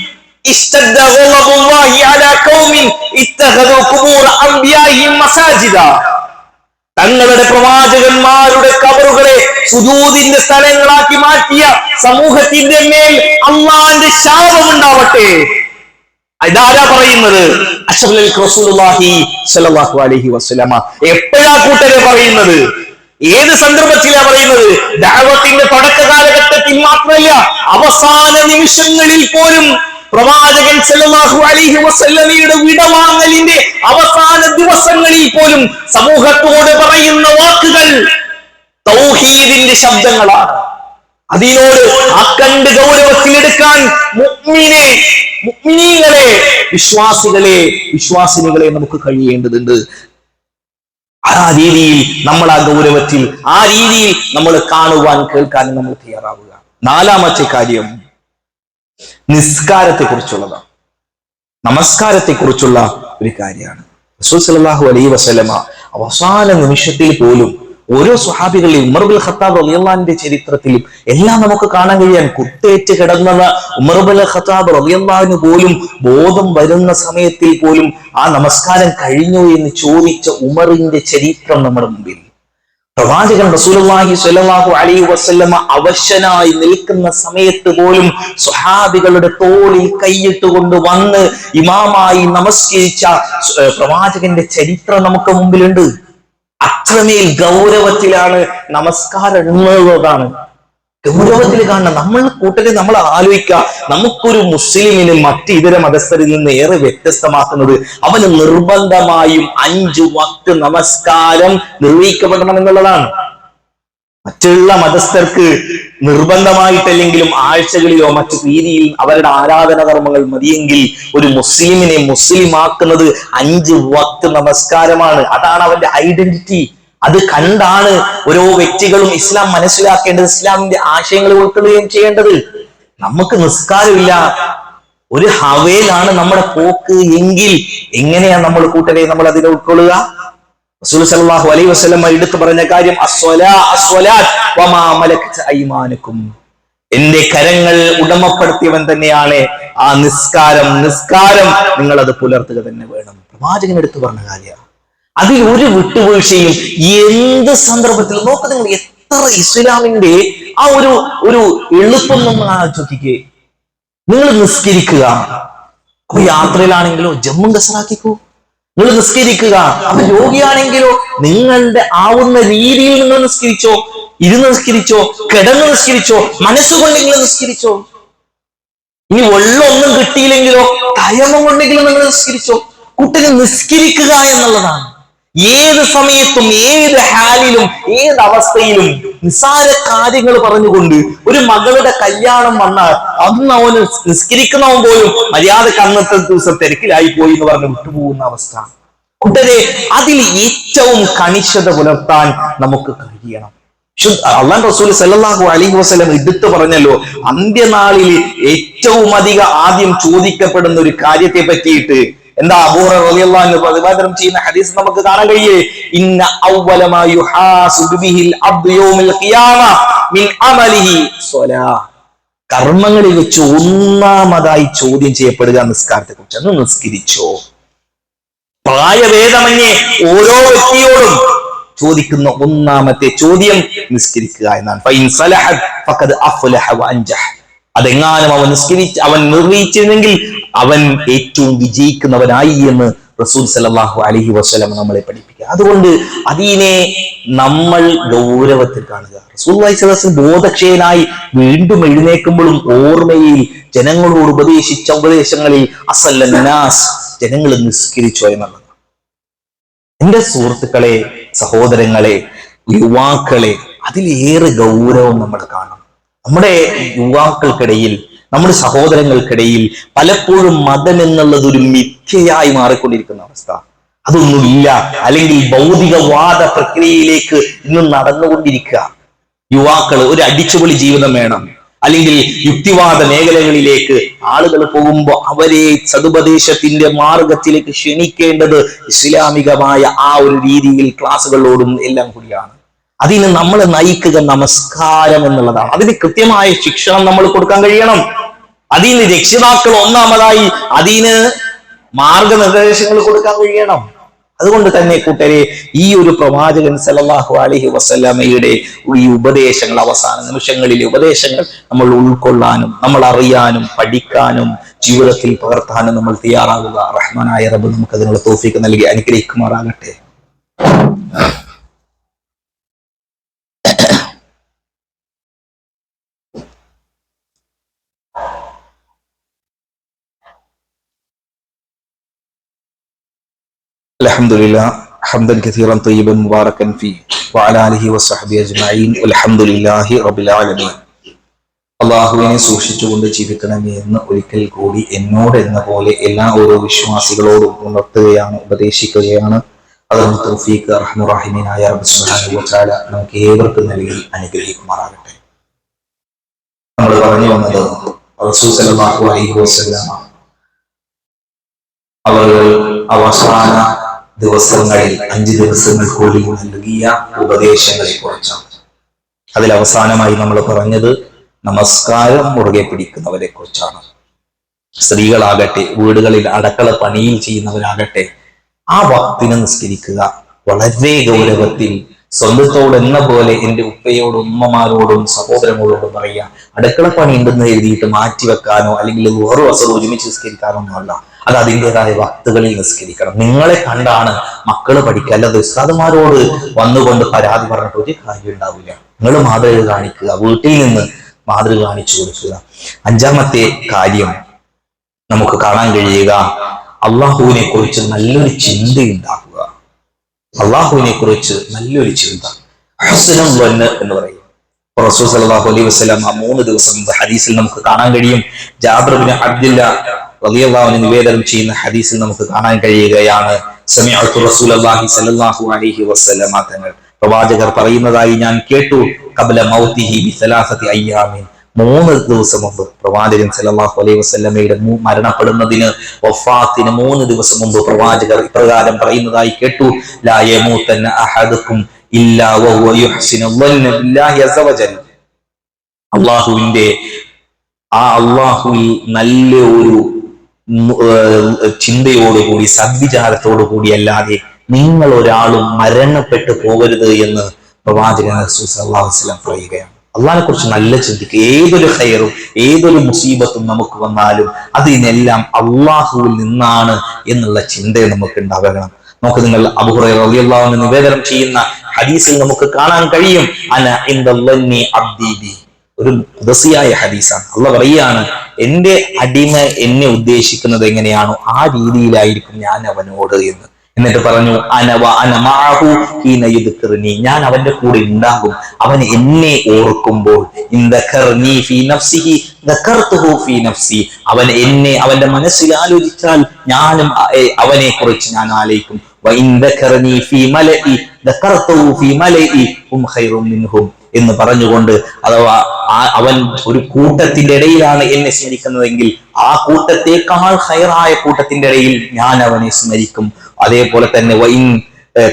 ഇസ്തദ്ദ ഗളബുല്ലാഹി അലാ ഖൗമിൻ ഇത്തഖദു ഖുബൂറ അംബിയാഇഹിം മസാജിദ. തങ്ങളുടെ പ്രവാചകന്മാരുടെ ഖബറുകളെ സുജൂദിന്റെ സ്ഥലങ്ങളാക്കി മാറ്റിയ സമൂഹത്തിന്റെ മേൽ അള്ളാന്റെ ശാപം ഉണ്ടാവട്ടെ. ഇതാരാ പറയുന്നത്? അഷ്റഫുൽ റസൂലുള്ളാഹി സ്വല്ലല്ലാഹു അലൈഹി വസല്ലമ. എപ്പോഴാ കൂട്ടരെ പറയുന്നത്? ഏത് സന്ദർഭത്തിലാ പറയുന്നത്? ദഅവത്തിന്റെ തുടക്ക കാലഘട്ടത്തിൽ മാത്രമല്ല, അവസാന നിമിഷങ്ങളിൽ പോലും പ്രവാചകൻ സല്ലല്ലാഹു അലൈഹി വസല്ലമയുടെ വിടവാങ്ങലിന്റെ അവസാന ദിവസങ്ങളിൽ പോലും സമൂഹത്തോട് പറയുന്ന വാക്കുകൾ തൗഹീദിന്റെ ശബ്ദങ്ങളാണ്. അതിനോട് അക്കണ്ട് ഗൗരവത്തിലെടുക്കാൻ മുഅ്മിനീങ്ങളെ, വിശ്വാസിനികളെ നമുക്ക് കഴിയേണ്ടതുണ്ട്. ആ രീതിയിൽ നമ്മൾ ആ ഗൗരവത്തിൽ, ആ രീതിയിൽ നമ്മൾ കാണുവാൻ കേൾക്കാൻ നമ്മൾ തയ്യാറാവുക. നാലാമത്തെ കാര്യം നിസ്കാരത്തെ കുറിച്ചുള്ളതാണ്, നമസ്കാരത്തെ കുറിച്ചുള്ള ഒരു കാര്യമാണ്. റസൂൽ സല്ലല്ലാഹു അലൈഹി വസല്ലമ അവസാന നിമിഷത്തിൽ പോലും ഓരോ സ്വഹാബികളിലും ഉമർ ഇബ്നുൽ ഖത്താബ് റളിയല്ലാഹു അൻഹുവിന്റെ ചരിത്രത്തിലും എല്ലാം നമുക്ക് കാണാൻ കഴിയാൻ കുത്തേറ്റ് കിടന്നത് ഉമർ ഇബ്നുൽ ഖത്താബ് റളിയല്ലാഹു അൻഹു പോലും ബോധം വരുന്ന സമയത്തിൽ പോലും ആ നമസ്കാരം കഴിഞ്ഞു എന്ന് ചോദിച്ച ഉമറിന്റെ ചരിത്രം നമ്മുടെ മുമ്പിൽ. പ്രവാചകൻ റസൂലുള്ളാഹി സ്വല്ലല്ലാഹു അലൈഹി വസല്ലമ അവശനായി നിൽക്കുന്ന സമയത്ത് പോലും സ്വഹാബികളുടെ തോളിൽ കൈയിട്ടുകൊണ്ട് വന്ന് ഇമാമായി നമസ്കരിച്ച പ്രവാചകന്റെ ചരിത്രം നമുക്ക് മുമ്പിലുണ്ട്. അത്രമേൽ ഗൗരവത്തിലാണ് നമസ്കാരം എന്നുള്ളതാണ്. ഗൗരവത്തിൽ കാണണം. നമ്മൾ കൂട്ടരെ നമ്മൾ ആലോചിക്കുക, നമുക്കൊരു മുസ്ലിമിന് മറ്റ് ഇതര മതസ്ഥരിൽ നിന്ന് ഏറെ വ്യത്യസ്തമാക്കുന്നത് അവന് നിർബന്ധമായും 5 വക്ത് നമസ്കാരം നിർവഹിക്കപ്പെടണം എന്നുള്ളതാണ്. മറ്റുള്ള മതസ്ഥർക്ക് നിർബന്ധമായിട്ടല്ലെങ്കിലും ആഴ്ചകളിലോ മറ്റു രീതിയിൽ അവരുടെ ആരാധന കർമ്മങ്ങൾ മതിയെങ്കിൽ ഒരു മുസ്ലിമിനെ മുസ്ലിമാക്കുന്നത് 5 വക്ത് നമസ്കാരമാണ്. അതാണ് അവന്റെ ഐഡന്റിറ്റി. അത് കണ്ടാണ് ഓരോ വ്യക്തികളും ഇസ്ലാം മനസ്സിലാക്കേണ്ടത്, ഇസ്ലാമിന്റെ ആശയങ്ങൾ ഉൾക്കൊള്ളുകയും ചെയ്യേണ്ടത്. നമുക്ക് നിസ്കാരമില്ല, ഒരു ഹവേലാണ് നമ്മുടെ പോക്ക് എങ്കിൽ എങ്ങനെയാ നമ്മൾ കൂട്ടരെ നമ്മൾ അതിനെ ഉൾക്കൊള്ളുക? റസൂൽ സല്ലല്ലാഹു അലൈഹി വസല്ലം എടുത്തു പറഞ്ഞ കാര്യം അസ്വലാത്ത് വമാ മലക്കത് അയ്മാനുക്കും. എന്റെ കരങ്ങൾ ഉടമപ്പെടുത്തിയവൻ തന്നെയാണ് ആ നിസ്കാരം നിങ്ങൾ അത് പുലർത്തുക തന്നെ വേണം. പ്രവാചകൻ എടുത്തു പറഞ്ഞ കാര്യം. അതിൽ ഒരു വിട്ടുവീഴ്ചയും എന്ത് സന്ദർഭത്തിൽ നോക്ക്. നിങ്ങൾ എത്ര ഇസ്ലാമിന്റെ ആ ഒരു എളുപ്പം നമ്മൾ ആലോചിക്കേ. നിങ്ങൾ നിസ്കരിക്കുക, അപ്പൊ യാത്രയിലാണെങ്കിലോ ജമ്മും കസറാക്കിക്കോ. നിങ്ങൾ നിസ്കരിക്കുക, അപ്പൊ രോഗിയാണെങ്കിലോ നിങ്ങളുടെ ആവുന്ന രീതിയിൽ നിങ്ങൾ നിസ്കരിച്ചോ. ഇരുന്ന് നിസ്കരിച്ചോ, കിടന്ന് നിസ്കരിച്ചോ, മനസ്സുകൊണ്ട് നിങ്ങൾ നിസ്കരിച്ചോ. ഇനി വെള്ളമൊന്നും കിട്ടിയില്ലെങ്കിലോ തയമം കൊണ്ടെങ്കിലും നിങ്ങൾ നിസ്കരിച്ചോ. കുട്ടികൾ നിസ്കരിക്കുക എന്നുള്ളതാണ് ഏത് സമയത്തും ഏത് ഹാലിലും ഏത് അവസ്ഥയിലും നിസ്സാര കാര്യങ്ങൾ പറഞ്ഞുകൊണ്ട് ഒരു മകളുടെ കല്യാണം വന്നാൽ അന്ന് അവന് നിസ്കരിക്കുന്നവൻ പോലും മര്യാദക്ക് അന്നത്തെ ദിവസം തിരക്കിലായി പോയി എന്ന് പറഞ്ഞ് വിട്ടുപോകുന്ന അവസ്ഥ. കൂട്ടരെ, അതിൽ ഏറ്റവും കണിശത പുലർത്താൻ നമുക്ക് കഴിയണം. അള്ളാഹു റസൂൽ സല്ലല്ലാഹു അലൈഹി വസല്ലം എടുത്തു പറഞ്ഞല്ലോ, അന്ത്യനാളിൽ ഏറ്റവും അധികം ആദ്യം ചോദിക്കപ്പെടുന്ന ഒരു കാര്യത്തെ പറ്റിയിട്ട് എന്താ അബൂ ഹുറൈറ റളിയല്ലാഹു അൻഹു പ്രതിപാദനം ചെയ്യുന്ന ഹദീസ് നമുക്ക് കാണാൻ കഴിയേ, ഇന്ന അവ്വല മാ യുഹാസിബു ബിഹിൽ അബ്ദു യൗമൽ ഖിയാമ മിൻ അമലിഹി സ്വലാ. കർമ്മങ്ങളിൽ വെച്ച് ഒന്നാമതായി ചോദ്യം ചെയ്യപ്പെടുക നിസ്കാരത്തെ കുറിച്ച്. അന്ന് നിസ്കരിച്ചോ? പ്രായഭേദമന്യേ ഓരോ വ്യക്തിയോടും ചോദിക്കുന്ന ഒന്നാമത്തെ ചോദ്യം നിസ്കരിക്കുക എന്നാണ്. ഫഇൻ സലഹത് ഫഖദ് അഫ്ലഹ വഅൻജഹ. അതെങ്ങാനും അവൻ നിർവഹിച്ചിരുന്നെങ്കിൽ അവൻ ഏറ്റവും വിജയിക്കുന്നവനായി എന്ന് റസൂൽ സല്ലല്ലാഹു അലൈഹി വസല്ലം നമ്മളെ പഠിപ്പിക്കുക. അതുകൊണ്ട് അതിനെ നമ്മൾ ഗൗരവത്തിൽ കാണുക. റസൂലുള്ളാഹി സ്വല്ലല്ലാഹു അലൈഹി വസല്ലം ബോധക്ഷയനായി വീണ്ടും എഴുന്നേൽക്കുമ്പോഴും ഓർമ്മയിൽ ജനങ്ങളോട് ഉപദേശിച്ച ഉപദേശങ്ങളിൽ അസല്ലന്നാസ്, ജനങ്ങൾ നിസ്കരിച്ചോ എന്നുള്ളത്. എന്റെ സുഹൃത്തുക്കളെ, സഹോദരങ്ങളെ, യുവാക്കളെ, അതിലേറെ ഗൗരവം നമ്മൾ കാണണം. നമ്മുടെ യുവാക്കൾക്കിടയിൽ, നമ്മുടെ സഹോദരങ്ങൾക്കിടയിൽ പലപ്പോഴും മതം എന്നുള്ളത് ഒരു മിഥ്യയായി മാറിക്കൊണ്ടിരിക്കുന്ന അവസ്ഥ. അതൊന്നുമില്ല, അല്ലെങ്കിൽ ഭൗതികവാദ പ്രക്രിയയിലേക്ക് ഇന്ന് നടന്നുകൊണ്ടിരിക്കുക. യുവാക്കൾ ഒരു അടിച്ചുപൊളി ജീവിതം വേണം, അല്ലെങ്കിൽ യുക്തിവാദ മേഖലകളിലേക്ക് ആളുകൾ പോകുമ്പോൾ അവരെ സതുപദേശത്തിന്റെ മാർഗത്തിലേക്ക് ക്ഷണിക്കേണ്ടത് ഇസ്ലാമികമായ ആ ഒരു രീതിയിൽ ക്ലാസ്സുകളോടും എല്ലാം കൂടിയാണ്. അതിന് നമ്മളെ നയിക്കുക നമസ്കാരം എന്നുള്ളതാണ്. അതിന് കൃത്യമായ ശിക്ഷണം നമ്മൾ കൊടുക്കാൻ കഴിയണം. അതിന് രക്ഷിതാക്കൾ ഒന്നാമതായി അതിന് മാർഗനിർദ്ദേശങ്ങൾ കൊടുക്കാൻ കഴിയണം. അതുകൊണ്ട് തന്നെ കൂട്ടരെ, ഈ ഒരു പ്രവാചകൻ സല്ലല്ലാഹു അലൈഹി വസല്ലമയുടെ ഈ ഉപദേശങ്ങൾ, അവസാന നിമിഷങ്ങളിലെ ഉപദേശങ്ങൾ നമ്മൾ ഉൾക്കൊള്ളാനും നമ്മൾ അറിയാനും പഠിക്കാനും ജീവിതത്തിൽ പകർത്താനും നമ്മൾ തയ്യാറാകുക. റഹ്മാനായ റബ്ബ് നമുക്ക് അതിനുള്ള തൗഫീഖ് നൽകി അനുഗ്രഹിക്കുമാറാകട്ടെ. അൽഹംദുലില്ലാഹ് ഹംദൻ കസീറൻ തയ്യിബൻ മുബാറകൻ ഫീഹി വഅലാ ആലിഹി വസ്സഹ്ബിഹി അജ്മഈൻ വൽഹംദുലില്ലാഹി റബ്ബിൽ ആലമീൻ. അല്ലാഹുവിനെ സൂക്ഷിച്ചുകൊണ്ട് ജീവിക്കണമേ എന്ന് ഒരിക്കൽ കൂടി എന്നോട് എന്ന പോലെ എല്ലാ ഓരോ വിശ്വാസികളോടും ഉണർത്തുകയാണ്, ഉപദേശിക്കുകയാണ്. അതിന് തൗഫീഖ് അർഹമർ റഹീമീനായ റബ്ബ് സുബ്ഹാനഹു വ തആല നമുക്ക് ഏവർക്കും നൽകി അനുഗ്രഹിക്കുമാറാകട്ടെ. നമ്മൾ പറഞ്ഞു വന്നത് റസൂൽ സല്ലല്ലാഹു അലൈഹി വസല്ലം അവർ അവസാന ദിവസങ്ങളിൽ 5 ദിവസങ്ങൾക്കുള്ളിൽ നൽകിയ ഉപദേശങ്ങളെ കുറിച്ചാണ്. അതിൽ അവസാനമായി നമ്മൾ പറഞ്ഞത് നമസ്കാരം മുറുകെ പിടിക്കുന്നവരെ കുറിച്ചാണ്. സ്ത്രീകളാകട്ടെ, വീടുകളിൽ അടുക്കള പണിയിൽ ചെയ്യുന്നവരാകട്ടെ, ആ വക്തിന് നിസ്കരിക്കുക. വളരെ ഗൗരവത്തിൽ സ്വന്തത്തോട് എന്ന പോലെ എൻ്റെ ഉപ്പയോടും ഉമ്മമാരോടും സഹോദരങ്ങളോടും പറയുക. അടുക്കള പണി ഉണ്ടെന്ന് എഴുതിയിട്ട് മാറ്റിവെക്കാനോ അല്ലെങ്കിൽ വേറൊരു അസർ ഒരുമിച്ച് നിസ്കരിക്കാനോ ഒന്നുമല്ല. അത് അതിൻ്റെതായ വക്തുകളിൽ നിസ്കരിക്കണം. നിങ്ങളെ കണ്ടാണ് മക്കള് പഠിക്കുക, അല്ലാതെ ഉസ്താദുമാരോട് വന്നുകൊണ്ട് പരാതി പറഞ്ഞിട്ട് ഒരു കാര്യം ഉണ്ടാവില്ല. നിങ്ങൾ മാതൃക കാണിക്കുക, വീട്ടിൽ നിന്ന് മാതൃക കാണിച്ചു കൊടുക്കുക. 5ാമത്തെ കാര്യം നമുക്ക് കാണാൻ കഴിയുക, അള്ളാഹുവിനെ കുറിച്ച് നല്ലൊരു ചിന്ത ഉണ്ടാക്കുക. അള്ളാഹുവിനെ കുറിച്ച് നല്ലൊരു ചിന്ത, ഹുസ്നുൽ വന്ന് എന്ന് പറയും. റസൂൽ സല്ലല്ലാഹു അലൈഹി വസല്ലം 3 ദിവസം ഹദീസിൽ നമുക്ക് കാണാൻ കഴിയും. ജാബിർ ഇബ്നു അബ്ദുല്ലാഹ് റളിയല്ലാഹു അൻഹു നിവേദനം ചെയ്യുന്ന ഹദീസിൽ നമുക്ക് കാണാൻ കഴിയുകയാണ്, സമിഅതു റസൂലുള്ളാഹി സ്വല്ലല്ലാഹു അലൈഹി വസല്ലം തങ്ങൾ പ്രവാചകർ പറയുന്നതായി ഞാൻ കേട്ടു. ഖബ്ല മൗതിഹി ബി 3 അയ്യാമിൻ, 3 ദിവസം മുമ്പ് പ്രവാചകൻ സല്ലല്ലാഹു അലൈഹി വസല്ലമയുടെ മരണപ്പെടുന്നതിന്, വഫാത്തിന് 3 ദിവസം മുമ്പ് പ്രവാചകർ ഇപ്രകാരം പറയുന്നതായി കേട്ടു. ലാ യമൂതന്ന അഹദുക്കും ഇല്ലാ വഹുവ യുഹ്സിനു ളന്ന ബില്ലാഹി അസ്സ വജൽ. അല്ലാഹുവിന്റെ അല്ലാഹുവിൽ നല്ല ഒരു ചിന്തയോടുകൂടി സദ്വിചാരത്തോടുകൂടി അല്ലാതെ നിങ്ങൾ ഒരാളും മരണപ്പെട്ടു പോകരുത് എന്ന് പ്രവാചകൻ റസൂൽ സല്ലല്ലാഹു അലൈഹി വസല്ലം പറയുകയാണ്. അള്ളാഹിനെ കുറിച്ച് നല്ല ചിന്തിക്കുക. ഏതൊരു ഖൈറും ഏതൊരു മുസീബത്തും നമുക്ക് വന്നാലും അതിനെല്ലാം അള്ളാഹുവിൽ നിന്നാണ് എന്നുള്ള ചിന്ത നമുക്ക് ഉണ്ടാകണം. നമുക്ക് നിങ്ങൾ അബൂ ഹുറൈറ റളിയല്ലാഹു അൻഹു നിവേദനം ചെയ്യുന്ന ഹദീസിൽ നമുക്ക് കാണാൻ കഴിയും, അന ഇൻദ ളന്നി അബ്ദി ബി. ഒരു ഖുദ്സിയായ ഹദീസാണ്. അള്ളാഹ് പറയാണ്, എന്റെ അടിമ എന്നെ ഉദ്ദേശിക്കുന്നത് എങ്ങനെയാണോ ആ രീതിയിലായിരിക്കും ഞാൻ അവനോട് എന്ന്. എന്നിട്ട് പറഞ്ഞു, ഞാൻ അവന്റെ കൂടെ ഉണ്ടാകും, അവൻ എന്നെ ഓർക്കുമ്പോൾ. അവൻ എന്നെ അവന്റെ മനസ്സിൽ ആലോചിച്ചാൽ ഞാനും അവനെ കുറിച്ച് ഞാൻ ആലോചിക്കും. എന്ന് പറഞ്ഞുകൊണ്ട്, അഥവാ അവൻ ഒരു കൂട്ടത്തിന്റെ ഇടയിലാണ് എന്നെ സ്മരിക്കുന്നതെങ്കിൽ ആ കൂട്ടത്തെക്കാൾ ഖൈറായ കൂട്ടത്തിന്റെ ഇടയിൽ ഞാൻ അവനെ സ്മരിക്കും. അതേപോലെ തന്നെ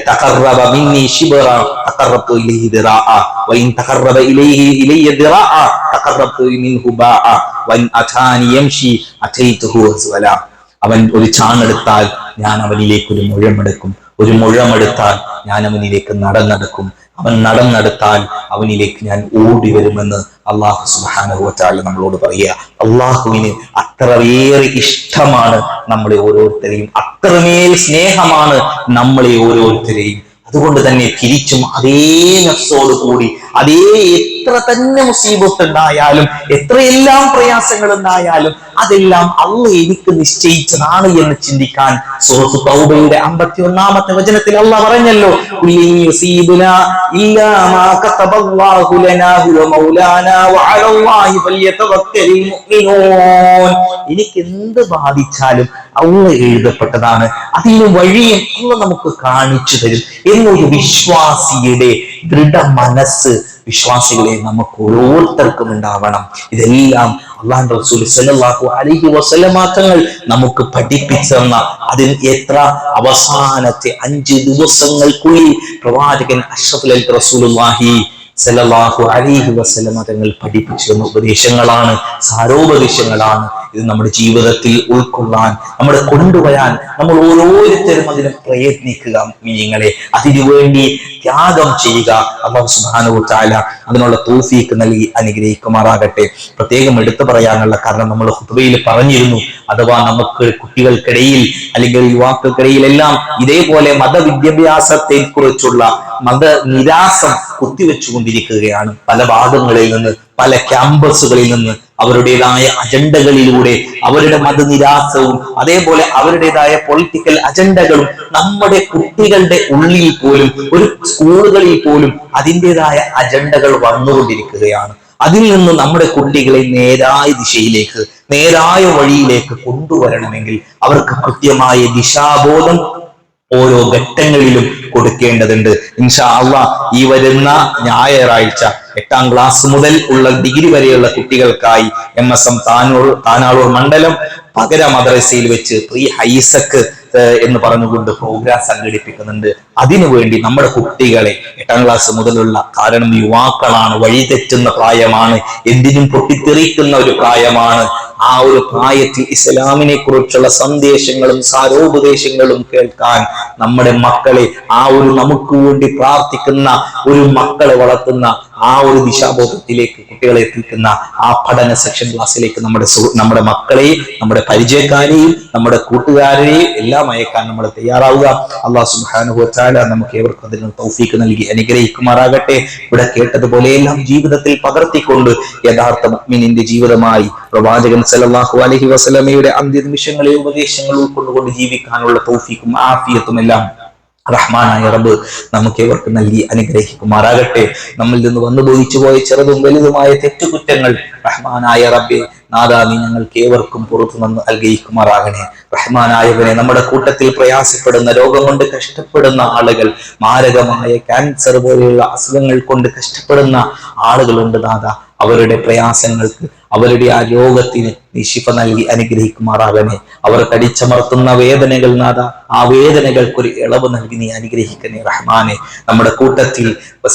تقرب مني شبرا تقربت إليه ذراعا وإن تقرب إلي ذراعا تقربت منه باعا وإن أتاني يمشي أتيته هزولا. അവൻ ഒരു ചാണെടുത്താൽ ഞാൻ അവനിലേക്ക് ഒരു മുഴമെടുക്കും, ഒരു മുഴമെടുത്താൽ ഞാൻ അവനിലേക്ക് നടന്നെടുക്കും, അവൻ നടന്നെടുത്താൽ അവനിലേക്ക് ഞാൻ ഓടി വരുമെന്ന് അള്ളാഹു സുബ്ഹാനഹു വ തആല നമ്മളോട് പറയുക. അള്ളാഹുവിന് അത്രയേറെ ഇഷ്ടമാണ് നമ്മളെ ഓരോരുത്തരെയും, അത്രമേൽ സ്നേഹമാണ് നമ്മളെ ഓരോരുത്തരെയും. അതുകൊണ്ട് തന്നെ തിരിച്ചും അതേ നഫ്സോട് കൂടി, അതേ എത്ര തന്നെ മുസീബത്ത് ഉണ്ടായാലും, എത്രയെല്ലാം പ്രയാസങ്ങൾ ഉണ്ടായാലും അതെല്ലാം അള്ളാഹ് എനിക്ക് നിശ്ചയിച്ചതാണ് എന്ന് ചിന്തിക്കാൻ സൂറത്ത് തൗബയുടെ 51-ാമത്തെ വചനത്തിൽ അള്ളാഹ് പറഞ്ഞല്ലോ, എനിക്ക് എന്ത് ബാധിച്ചാലും അള്ളാഹ് എഴുതപ്പെട്ടതാണ്, അതിന് വഴിയും അള്ളാഹ് നമുക്ക് കാണിച്ചു തരും എന്നൊരു വിശ്വാസിയുടെ ദൃഢ മനസ്സ് വിശ്വാസികളെ നമുക്ക് ഓരോരുത്തർക്കും ഉണ്ടാവണം. ഇതെല്ലാം അല്ലാഹുവിന്റെ റസൂൽ സ്വല്ലല്ലാഹു അലൈഹി വസല്ലമ തങ്ങൾ നമുക്ക് പഠിപ്പിച്ചു തന്ന, അതിൽ എത്ര അവസാനത്തെ 5 ദിവസങ്ങൾക്കുള്ളിൽ പ്രവാചകൻ അഷ്റഫുൽ റസൂലുള്ളാഹി സ്വല്ലല്ലാഹു അലൈഹി വസല്ലമ തങ്ങൾ പഠിപ്പിച്ചു തന്ന ഉപദേശങ്ങളാണ്, സാരോപദേശങ്ങളാണ്. ഇത് നമ്മുടെ ജീവിതത്തിൽ ഉൾക്കൊള്ളാൻ, നമ്മുടെ കൊണ്ടുവരാൻ നമ്മൾ ഓരോരുത്തരും അതിനെ പ്രയത്നിക്കുക. മിനിങ്ങളെ അതിനുവേണ്ടി ത്യാഗം ചെയ്യുക. അല്ലാഹു സുബ്ഹാനഹു വ തആല അതിനുള്ള തൗഫീഖ് നൽകി അനുഗ്രഹിക്കുമാറാകട്ടെ. പ്രത്യേകം എടുത്തു പറയാനുള്ള കാരണം നമ്മൾ ഖുതുബയിൽ പറഞ്ഞിരുന്നു, അഥവാ നമുക്ക് കുട്ടികൾക്കിടയിൽ അല്ലെങ്കിൽ യുവാക്കൾക്കിടയിൽ എല്ലാം ഇതേപോലെ മതവിദ്യാഭ്യാസത്തെ കുറിച്ചുള്ള മതനിരാസം കുത്തിവെച്ചുകൊണ്ടിരിക്കുകയാണ്. പല ഭാഗങ്ങളിൽ നിന്ന്, പല ക്യാമ്പസുകളിൽ നിന്ന് അവരുടേതായ അജണ്ടകളിലൂടെ അവരുടെ മതനിരാസവും അതേപോലെ അവരുടേതായ പൊളിറ്റിക്കൽ അജണ്ടകളും നമ്മുടെ കുട്ടികളുടെ ഉള്ളിൽ പോലും, ഒരു സ്കൂളുകളിൽ പോലും അതിൻ്റെതായ അജണ്ടകൾ വന്നുകൊണ്ടിരിക്കുകയാണ്. അതിൽ നിന്ന് നമ്മുടെ കുട്ടികളെ നേരായ ദിശയിലേക്ക്, നേരായ വഴിയിലേക്ക് കൊണ്ടുവരണമെങ്കിൽ അവർക്ക് കൃത്യമായ ദിശാബോധം ഓരോ ഘട്ടങ്ങളിലും കൊടുക്കേണ്ടതുണ്ട്. ഇൻഷാ അള്ളാഹ് ഈ വരുന്ന ഞായറാഴ്ച 8ാം ക്ലാസ് മുതൽ ഉള്ള ഡിഗ്രി വരെയുള്ള കുട്ടികൾക്കായി MSM താനാളൂർ മണ്ഡലം പകര മദ്രസയിൽ വെച്ച് പ്രീ ഹൈസക്ക് എന്ന് പറഞ്ഞുകൊണ്ട് പ്രോഗ്രാം സംഘടിപ്പിക്കുന്നുണ്ട്. അതിനുവേണ്ടി നമ്മുടെ കുട്ടികളെ 8ാം ക്ലാസ് മുതലുള്ള, കാരണം യുവാക്കളാണ്, വഴിതെറ്റുന്ന പ്രായമാണ്, എന്തിനും പൊട്ടിത്തെറിക്കുന്ന ഒരു പ്രായമാണ്. ആ ഒരു പ്രായത്തിൽ ഇസ്ലാമിനെ കുറിച്ചുള്ള സന്ദേശങ്ങളും സാരോപദേശങ്ങളും കേൾക്കാൻ നമ്മുടെ മക്കളെ, ആ ഒരു നമുക്ക് വേണ്ടി പ്രാർത്ഥിക്കുന്ന ഒരു മക്കളെ വളർത്തുന്ന ആ ഒരു ദിശാബോധത്തിലേക്ക് കുട്ടികളെ എത്തിക്കുന്ന ആ പഠന സെക്ഷൻ ക്ലാസ്സിലേക്ക് നമ്മുടെ മക്കളെയും നമ്മുടെ പരിചയക്കാരെയും നമ്മുടെ കൂട്ടുകാരെയും എല്ലാം അയക്കാൻ നമ്മൾ തയ്യാറാവുക. അല്ലാഹു സുബ്ഹാനഹു വ തആല നമുക്ക് ഏവർക്കും അതിന് തൗഫീഖ് നൽകി അനുഗ്രഹിക്കുമാറാകട്ടെ. ഇവിടെ കേട്ടതുപോലെയെല്ലാം ജീവിതത്തിൽ പകർത്തിക്കൊണ്ട് യഥാർത്ഥ മുഅ്മിനിന്റെ ജീവിതമായി പ്രവാചകൻ സല്ലല്ലാഹു അലൈഹി വസല്ലമയുടെ അന്ത്യനിമിഷങ്ങളെ ഉപദേശങ്ങൾ ഉൾക്കൊണ്ടുകൊണ്ട് ജീവിക്കാനുള്ള തൗഫീഖും ആഫിയത്തും എല്ലാം റഹ്മാനായ റബ്ബ് നമുക്ക് ഏവർക്ക് നൽകി അനുഗ്രഹിക്കുമാറാകട്ടെ. നമ്മിൽ നിന്ന് വന്നു ബോധിച്ചു പോയ ചെറുതും വലുതുമായ തെറ്റുകുറ്റങ്ങൾ റഹ്മാനായ റബ്ബേ നാദാ നീ ഞങ്ങൾക്ക് ഏവർക്കും പുറത്തു നിന്ന് അനുഗ്രഹിക്കുമാറാകണേ. റഹ്മാനായവനെ, നമ്മുടെ കൂട്ടത്തിൽ പ്രയാസപ്പെടുന്ന, രോഗം കൊണ്ട് കഷ്ടപ്പെടുന്ന ആളുകൾ, മാരകമായ ക്യാൻസർ പോലെയുള്ള അസുഖങ്ങൾ കൊണ്ട് കഷ്ടപ്പെടുന്ന ആളുകളുണ്ട് നാദാ. അവരുടെ പ്രയാസങ്ങൾക്ക്, അവരുടെ ആ രോഗത്തിന് നീ ശിഫ നൽകി അനുഗ്രഹിക്കുമാറാകണേ. അവർ കടിച്ചമർത്തുന്ന വേദനകൾ നാഥ, ആ വേദനകൾക്കൊരു ഇളവ് നൽകി നീ അനുഗ്രഹിക്കണേ റഹ്മാനെ. നമ്മുടെ കൂട്ടത്തിൽ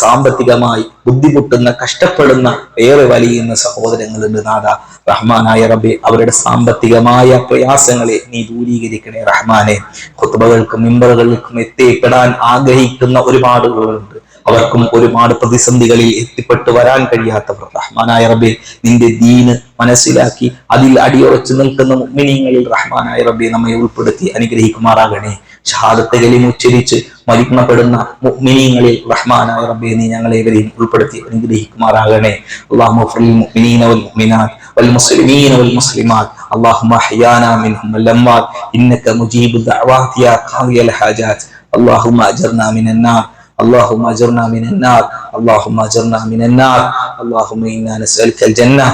സാമ്പത്തികമായി ബുദ്ധിമുട്ടുന്ന, കഷ്ടപ്പെടുന്ന, ഏറെ വലിയുന്ന സഹോദരങ്ങളുണ്ട് നാഥ. റഹ്മാനായ റബ്ബേ, അവരുടെ സാമ്പത്തികമായ പ്രയാസങ്ങളെ നീ ദൂരീകരിക്കണേ റഹ്മാനെ. ഖുത്ബകൾക്കും മിമ്പറുകൾക്കും എത്തിപ്പെടാൻ ആഗ്രഹിക്കുന്ന ഒരുപാട് ആളുകളുണ്ട്. അവർക്കും ഒരുപാട് പ്രതിസന്ധികളിൽ എത്തിപ്പെട്ടു വരാൻ കഴിയാത്തവർ റഹ്മാനായ റബ്ബേ നിന്റെ ദീന് മനസ്സിലാക്കി അതിൽ അടിയുറച്ചു നിൽക്കുന്ന മുഅ്മിനീങ്ങളിൽ റഹ്മാനായ റബ്ബേ നമ്മെ ഉൾപ്പെടുത്തി അനുഗ്രഹിക്കുമാറാകണേ. ഷഹാദത്ത് കലിമ ഉച്ചരിച്ച് മരിക്കപ്പെടുന്ന മുഅ്മിനീങ്ങളിൽ റഹ്മാനായ റബ്ബേ നീ ഞങ്ങളേവരെയും ഉൾപ്പെടുത്തി അനുഗ്രഹിക്കുമാറാകണേ. അല്ലാഹുമ്മ ഗ്ഫിർ ലിൽ മുഅ്മിനീന വൽ മുഅ്മിനാത്ത് വൽ മുസ്ലിമീന വൽ മുസ്ലിമാത്ത് اللهم احيانا منهم الاموات انك مجيب الدعوات يا قاضي الحاجات اللهم اجرنا من النار اللهم اجرنا من النار اللهم اجرنا من النار اللهم انا نسالك الجنه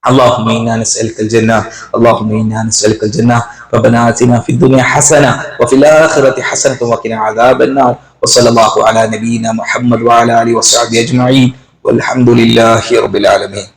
اللهم انا نسالك الجنه اللهم انا نسالك الجنه ربنا آتنا في الدنيا حسنه وفي الاخره حسنه وقنا عذاب النار وصلى الله على نبينا محمد وعلى اله وصحبه اجمعين والحمد لله رب العالمين.